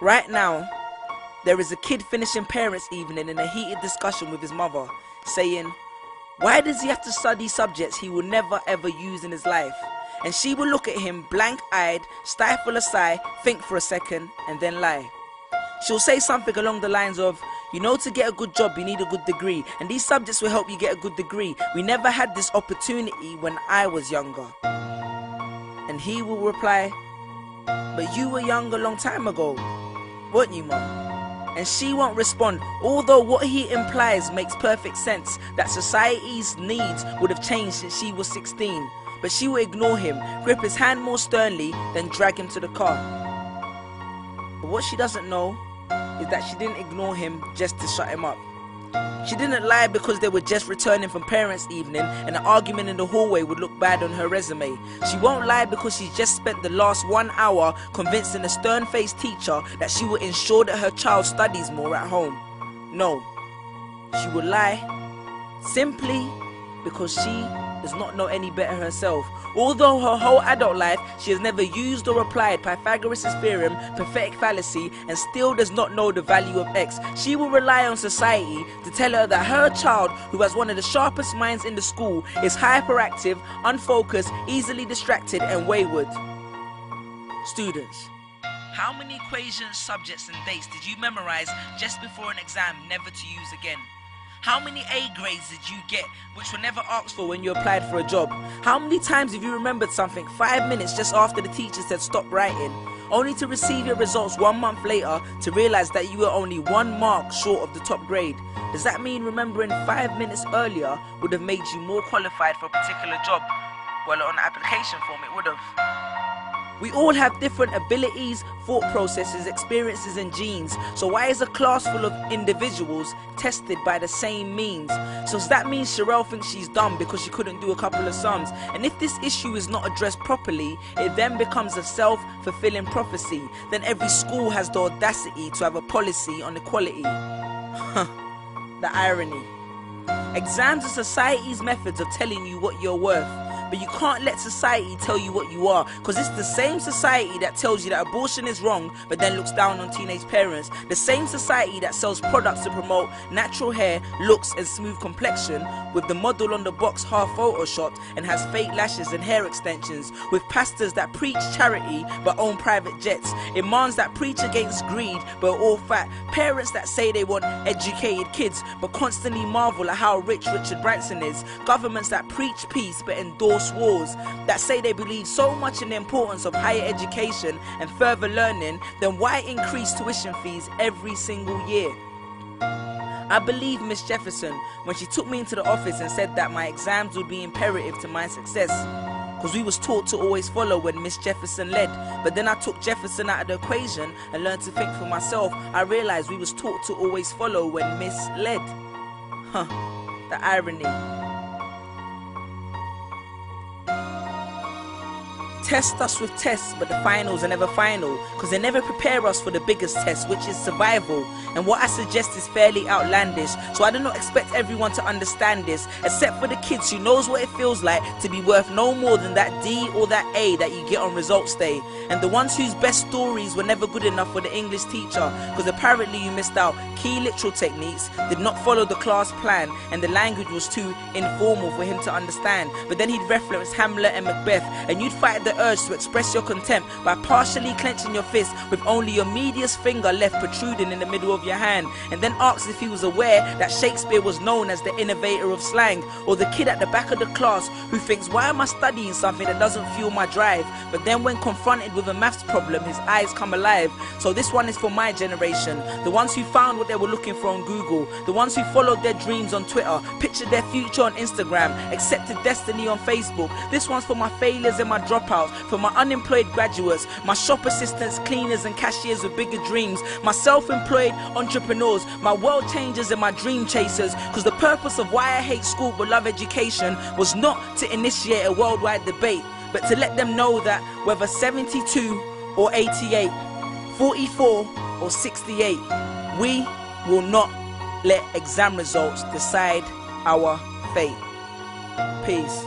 Right now, there is a kid finishing parents' evening in a heated discussion with his mother, saying, why does he have to study subjects he will never ever use in his life? And she will look at him blank-eyed, stifle a sigh, think for a second, and then lie. She'll say something along the lines of, you know, to get a good job you need a good degree, and these subjects will help you get a good degree. We never had this opportunity when I was younger. And he will reply, but you were young a long time ago, weren't you, Mum? And she won't respond, although what he implies makes perfect sense, that society's needs would have changed since she was 16. But she will ignore him, grip his hand more sternly, then drag him to the car. But what she doesn't know is that she didn't ignore him just to shut him up. She didn't lie because they were just returning from parents' evening and an argument in the hallway would look bad on her resume. She won't lie because she's just spent the last 1 hour convincing a stern-faced teacher that she will ensure that her child studies more at home. No, she will lie simply because she does not know any better herself. Although her whole adult life she has never used or applied Pythagoras' theorem, pathetic fallacy, and still does not know the value of X, she will rely on society to tell her that her child, who has one of the sharpest minds in the school, is hyperactive, unfocused, easily distracted, and wayward. Students, how many equations, subjects, and dates did you memorize just before an exam never to use again? How many A grades did you get which were never asked for when you applied for a job? How many times have you remembered something 5 minutes just after the teacher said stop writing, only to receive your results 1 month later to realize that you were only 1 mark short of the top grade? Does that mean remembering 5 minutes earlier would have made you more qualified for a particular job? Well, on the application form it would have. We all have different abilities, thought processes, experiences and genes. So why is a class full of individuals tested by the same means? So does that mean Sherelle thinks she's dumb because she couldn't do a couple of sums? And if this issue is not addressed properly, it then becomes a self-fulfilling prophecy. Then every school has the audacity to have a policy on equality. The irony. Exams are society's methods of telling you what you're worth. But you can't let society tell you what you are, because it's the same society that tells you that abortion is wrong but then looks down on teenage parents. The same society that sells products to promote natural hair, looks and smooth complexion, with the model on the box half photoshopped and has fake lashes and hair extensions, with pastors that preach charity but own private jets, imams that preach against greed but are all fat, parents that say they want educated kids but constantly marvel at how rich Richard Branson is, governments that preach peace but endorse wars, that say they believe so much in the importance of higher education and further learning, then why increase tuition fees every single year? I believe Miss Jefferson when she took me into the office and said that my exams would be imperative to my success, because we was taught to always follow when Miss Jefferson led. But then I took Jefferson out of the equation and learned to think for myself. I realized we was taught to always follow when Miss led. The irony. Test us with tests, but the finals are never final, because they never prepare us for the biggest test, which is survival. And what I suggest is fairly outlandish, so I do not expect everyone to understand this, except for the kids who knows what it feels like to be worth no more than that D or that A that you get on results day, and the ones whose best stories were never good enough for the English teacher, because apparently you missed out key literal techniques, did not follow the class plan, and the language was too informal for him to understand. But then he'd reference Hamlet and Macbeth, and you'd fight the urge to express your contempt by partially clenching your fist with only your medius finger left protruding in the middle of your hand, and then asked if he was aware that Shakespeare was known as the innovator of slang. Or the kid at the back of the class who thinks, why am I studying something that doesn't fuel my drive? But then when confronted with a maths problem, his eyes come alive. So this one is for my generation, the ones who found what they were looking for on Google, the ones who followed their dreams on Twitter, pictured their future on Instagram, accepted destiny on Facebook. This one's for my failures and my dropouts, for my unemployed graduates, my shop assistants, cleaners and cashiers with bigger dreams, my self-employed entrepreneurs, my world changers and my dream chasers, because the purpose of why I hate school but love education was not to initiate a worldwide debate, but to let them know that whether 72 or 88, 44 or 68, we will not let exam results decide our fate. Peace.